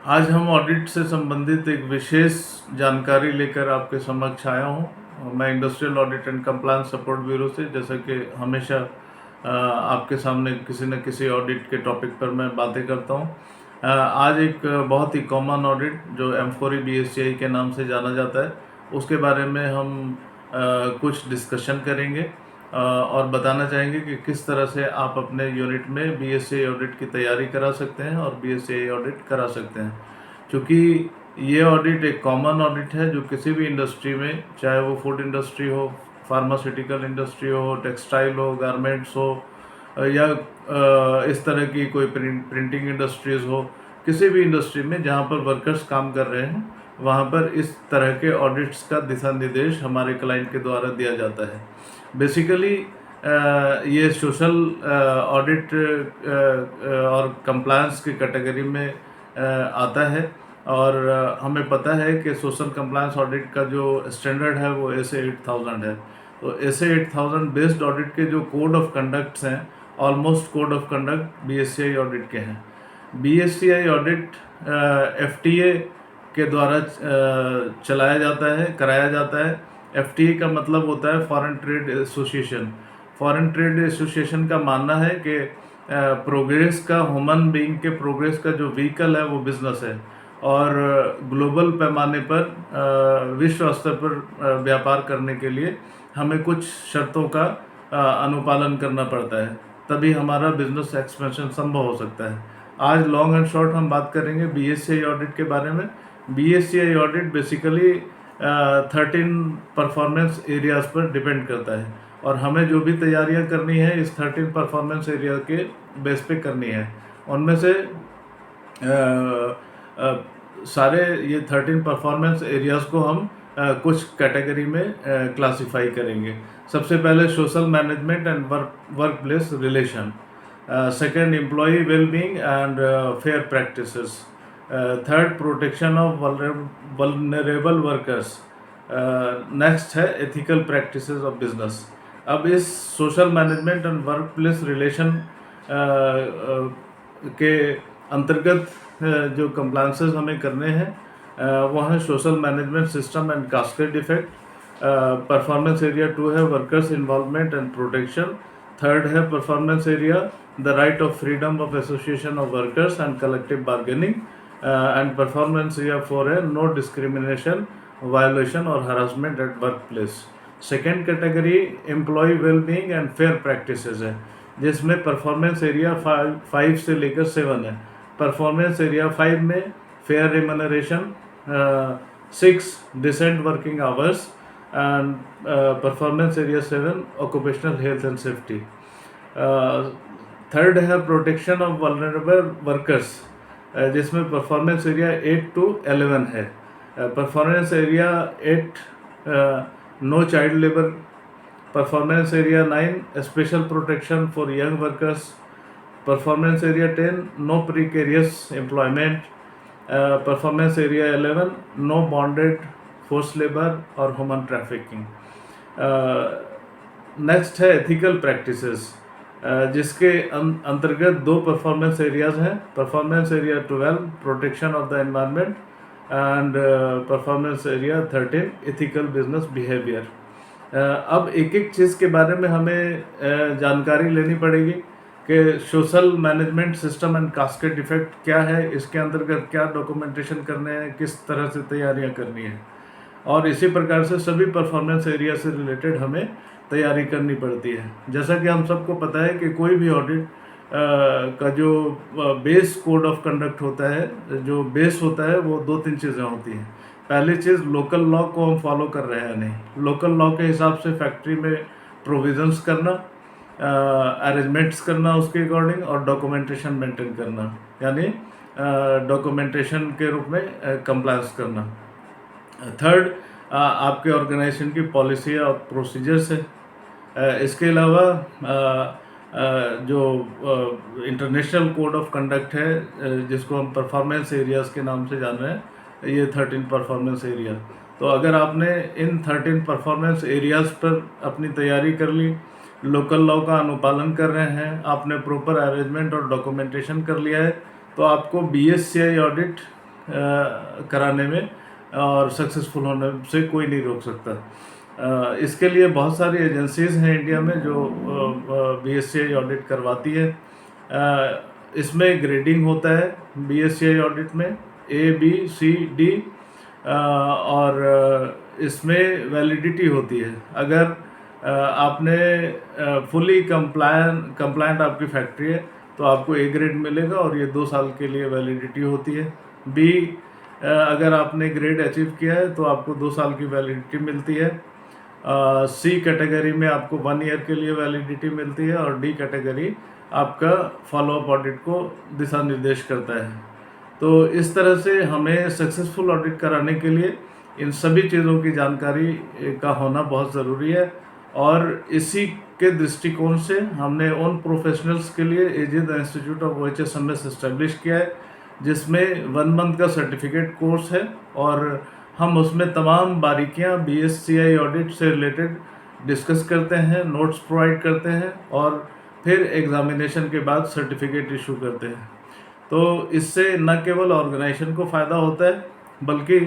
आज हम ऑडिट से संबंधित एक विशेष जानकारी लेकर आपके समक्ष आया हूँ। मैं industrial audit and compliance support bureau से, जैसा कि हमेशा आपके सामने किसी न किसी ऑडिट के टॉपिक पर मैं बातें करता हूँ। आज एक बहुत ही कॉमन ऑडिट जो M4E BSCI के नाम से जाना जाता है, उसके बारे में हम कुछ डिस्कशन करेंगे और बताना चाहेंगे कि किस तरह से आप अपने यूनिट में BSCI ऑडिट की तैयारी करा सकते हैं और BSCI ऑडिट करा सकते हैं। क्योंकि ये ऑडिट एक कॉमन ऑडिट है जो किसी भी इंडस्ट्री में, चाहे वो फूड इंडस्ट्री हो, फार्मास्यूटिकल इंडस्ट्री हो, टेक्सटाइल हो, गारमेंट्स हो, या इस तरह की कोई प्रिंटिंग इंडस्ट्रीज हो, किसी भी इंडस्ट्री में जहाँ पर वर्कर्स काम कर रहे हैं, वहाँ पर इस तरह के ऑडिट्स का दिशा निर्देश हमारे क्लाइंट के द्वारा दिया जाता है। बेसिकली ये सोशल ऑडिट और कंप्लायंस की कैटेगरी में आता है, और हमें पता है कि सोशल कंप्लायंस ऑडिट का जो स्टैंडर्ड है वो SA 8000 है। तो SA 8000 बेस्ड ऑडिट के जो कोड ऑफ कंडक्ट्स हैं, almost code of conduct BSCI audit के हैं। BSCI ऑडिट FTA के द्वारा चलाया जाता है, कराया जाता है। FTA का मतलब होता है foreign trade association. Foreign trade association का मानना है कि प्रोग्रेस का, ह्यूमन बीइंग के प्रोग्रेस का जो व्हीकल है वो बिजनेस है, और ग्लोबल पैमाने पर विश्व स्तर पर व्यापार करने के लिए हमें कुछ शर्तों का अनुपालन करना पड़ता है, तभी हमारा बिजनेस एक्सपेंशन संभव हो सकता है। आज लॉन्ग एंड शॉर्ट हम बात करेंगे BSCI ऑडिट के बारे में। BSCI audit basically 13 performance areas पर डिपेंड करता है, और हमें जो भी तैयारियां करनी है इस 13 परफॉर्मेंस एरिया के बेस पे करनी है। उनमें से सारे ये 13 परफॉर्मेंस एरियाज को हम कुछ कैटेगरी में क्लासिफाई करेंगे। सबसे पहले social management and workplace relation, second employee wellbeing and fair practices, third protection of vulnerable workers, next है एथिकल प्रैक्टिसेस ऑफ बिजनेस। अब इस social management and workplace relation के अंतर्गत जो कंप्लायंसेस हमें करने हैं वो है social management system and cascade effect. Performance area 2 है workers involvement and protection. Third है performance area the right of freedom of association of workers and collective bargaining. And performance area 4 है नो डिस्क्रिमिनेशन, वायलेशन और harassment at work place. Second category employ wellbeing and fair practices है, जिसमें performance area 5 से लेकर 7 है। Performance area 5 में fair remuneration, 6 decent working hours, and performance area 7 occupational health and safety. Third है protection of vulnerable workers, जिसमें performance area 8 to 11 है। Performance area 8 no child labour. Performance area 9 special protection for young workers. Performance area 10 no precarious employment. Performance area 11 no bonded force labour और human trafficking. Next है ethical practices, जिसके अंतर्गत 2 performance areas हैं। Performance area 12 protection of the environment and performance area 13 ethical business behaviour. अब एक एक चीज़ के बारे में हमें जानकारी लेनी पड़ेगी कि social management system and cascade effect क्या है, इसके अंतर्गत क्या डॉक्यूमेंटेशन करने हैं, किस तरह से तैयारियां करनी है, और इसी प्रकार से सभी परफॉर्मेंस एरिया से रिलेटेड हमें तैयारी करनी पड़ती है। जैसा कि हम सबको पता है कि कोई भी ऑडिट का जो बेस कोड ऑफ कंडक्ट होता है, जो बेस होता है, वो 2-3 चीज़ें होती हैं। पहली चीज़, लोकल लॉ को हम फॉलो कर रहे हैं नहीं। लोकल लॉ के हिसाब से फैक्ट्री में प्रोविजंस करना, अरेंजमेंट्स करना उसके अकॉर्डिंग, और डॉक्यूमेंटेशन मेंटेन करना, यानी डॉक्यूमेंटेशन के रूप में कंप्लायंस करना। थर्ड, आपके ऑर्गेनाइजेशन की पॉलिसी और प्रोसीजर्स है। इसके अलावा जो इंटरनेशनल कोड ऑफ कंडक्ट है, जिसको हम परफॉर्मेंस एरियाज़ के नाम से जान रहे हैं, ये 13 परफॉर्मेंस एरिया। तो अगर आपने इन 13 परफॉर्मेंस एरियाज़ पर अपनी तैयारी कर ली, लोकल लॉ का अनुपालन कर रहे हैं, आपने प्रॉपर अरेंजमेंट और डॉक्यूमेंटेशन कर लिया है, तो आपको BSCI ऑडिट कराने में और सक्सेसफुल होने से कोई नहीं रोक सकता। इसके लिए बहुत सारी एजेंसीज़ हैं इंडिया में जो BSCI ऑडिट करवाती है। इसमें ग्रेडिंग होता है BSCI ऑडिट में A, B, C, D, और इसमें वैलिडिटी होती है। अगर आपने फुली कंप्लायंट आपकी फैक्ट्री है तो आपको A ग्रेड मिलेगा और ये 2 साल के लिए वैलिडिटी होती है। B, अगर आपने ग्रेड अचीव किया है तो आपको 2 साल की वैलिडिटी मिलती है। C कैटेगरी में आपको 1 ईयर के लिए वैलिडिटी मिलती है और D कैटेगरी आपका फॉलोअप ऑडिट को दिशा निर्देश करता है। तो इस तरह से हमें सक्सेसफुल ऑडिट कराने के लिए इन सभी चीज़ों की जानकारी का होना बहुत ज़रूरी है और इसी के दृष्टिकोण से हमने उन प्रोफेशनल्स के लिए aged institute of OHSMS establish किया है, जिसमें 1 मंथ का सर्टिफिकेट कोर्स है और हम उसमें तमाम बारीकियां BSCI ऑडिट से रिलेटेड डिस्कस करते हैं, नोट्स प्रोवाइड करते हैं और फिर एग्जामिनेशन के बाद सर्टिफिकेट इशू करते हैं। तो इससे न केवल ऑर्गेनाइजेशन को फ़ायदा होता है बल्कि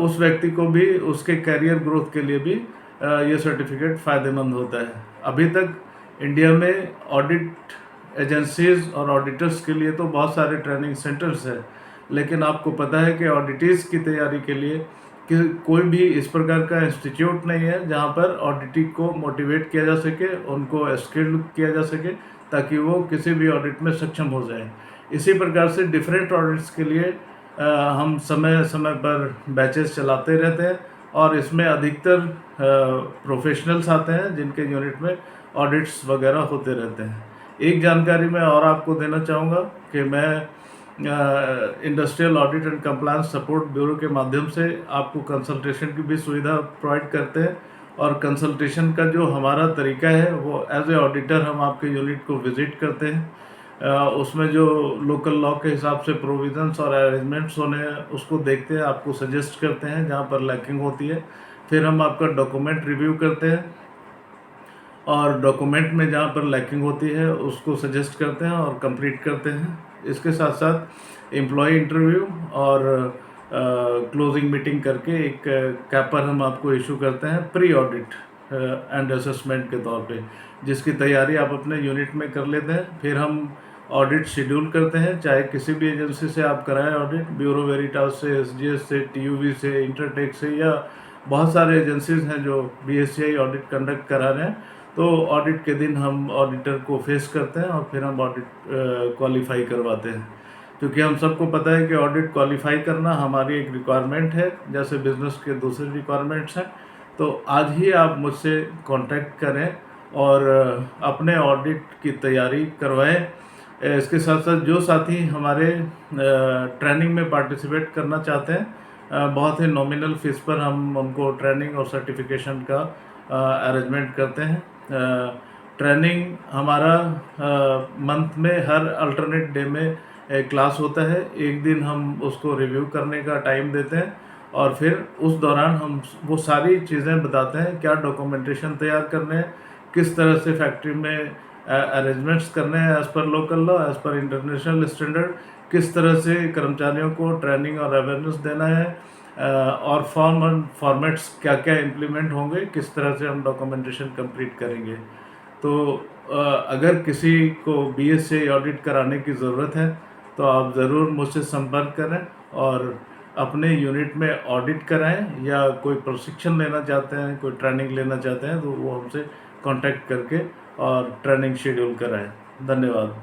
उस व्यक्ति को भी उसके कैरियर ग्रोथ के लिए भी ये सर्टिफिकेट फ़ायदेमंद होता है। अभी तक इंडिया में ऑडिट एजेंसीज़ और ऑडिटर्स के लिए तो बहुत सारे ट्रेनिंग सेंटर्स हैं, लेकिन आपको पता है कि ऑडिटीज़ की तैयारी के लिए कि कोई भी इस प्रकार का इंस्टीट्यूट नहीं है जहाँ पर ऑडिटिंग को मोटिवेट किया जा सके, उनको स्किल्ड किया जा सके ताकि वो किसी भी ऑडिट में सक्षम हो जाए। इसी प्रकार से डिफरेंट ऑडिट्स के लिए हम समय समय पर बैचेस चलाते रहते हैं और इसमें अधिकतर प्रोफेशनल्स आते हैं जिनके यूनिट में ऑडिट्स वगैरह होते रहते हैं। एक जानकारी मैं और आपको देना चाहूँगा कि मैं industrial audit and compliance support bureau के माध्यम से आपको कंसल्टेशन की भी सुविधा प्रोवाइड करते हैं और कंसल्टेशन का जो हमारा तरीका है वो एज ए ऑडिटर हम आपके यूनिट को विज़िट करते हैं। उसमें जो लोकल लॉ के हिसाब से प्रोविजंस और अरेंजमेंट्स होने हैं उसको देखते हैं, आपको सजेस्ट करते हैं जहाँ पर लैकिंग होती है। फिर हम आपका डॉक्यूमेंट रिव्यू करते हैं और डॉक्यूमेंट में जहाँ पर लैकिंग होती है उसको सजेस्ट करते हैं और कंप्लीट करते हैं। इसके साथ साथ एम्प्लॉय इंटरव्यू और क्लोजिंग मीटिंग करके एक कैपर हम आपको इशू करते हैं प्री ऑडिट एंड असेसमेंट के तौर पे, जिसकी तैयारी आप अपने यूनिट में कर लेते हैं। फिर हम ऑडिट शेड्यूल करते हैं, चाहे किसी भी एजेंसी से आप कराएं ऑडिट, ब्यूरो वेरिटास से, SGS से, TUV से, इंटरटेक से, या बहुत सारे एजेंसीज हैं जो BSCI ऑडिट कंडक्ट करा रहे हैं। तो ऑडिट के दिन हम ऑडिटर को फेस करते हैं और फिर हम ऑडिट क्वालिफाई करवाते हैं, क्योंकि हम सबको पता है कि ऑडिट क्वालिफाई करना हमारी एक रिक्वायरमेंट है जैसे बिजनेस के दूसरे रिक्वायरमेंट्स हैं। तो आज ही आप मुझसे कांटेक्ट करें और अपने ऑडिट की तैयारी करवाएं। इसके साथ साथ जो साथी हमारे ट्रेनिंग में पार्टिसिपेट करना चाहते हैं, बहुत ही नॉमिनल फीस पर हम उनको ट्रेनिंग और सर्टिफिकेशन का अरेंजमेंट करते हैं। ट्रेनिंग हमारा मंथ में हर अल्टरनेट डे में एक क्लास होता है। एक दिन हम उसको रिव्यू करने का टाइम देते हैं और फिर उस दौरान हम वो सारी चीज़ें बताते हैं, क्या डॉक्यूमेंटेशन तैयार करने हैं, किस तरह से फैक्ट्री में अरेंजमेंट्स करने हैं as per local law, as per international standard, किस तरह से कर्मचारियों को ट्रेनिंग और अवेयरनेस देना है, और फॉर्मेट्स क्या क्या इम्प्लीमेंट होंगे, किस तरह से हम डॉक्यूमेंटेशन कंप्लीट करेंगे। तो अगर किसी को BSCI ऑडिट कराने की ज़रूरत है तो आप ज़रूर मुझसे संपर्क करें और अपने यूनिट में ऑडिट कराएं, या कोई प्रशिक्षण लेना चाहते हैं, कोई ट्रेनिंग लेना चाहते हैं तो वो हमसे कांटेक्ट करके और ट्रेनिंग शेड्यूल कराएं। धन्यवाद।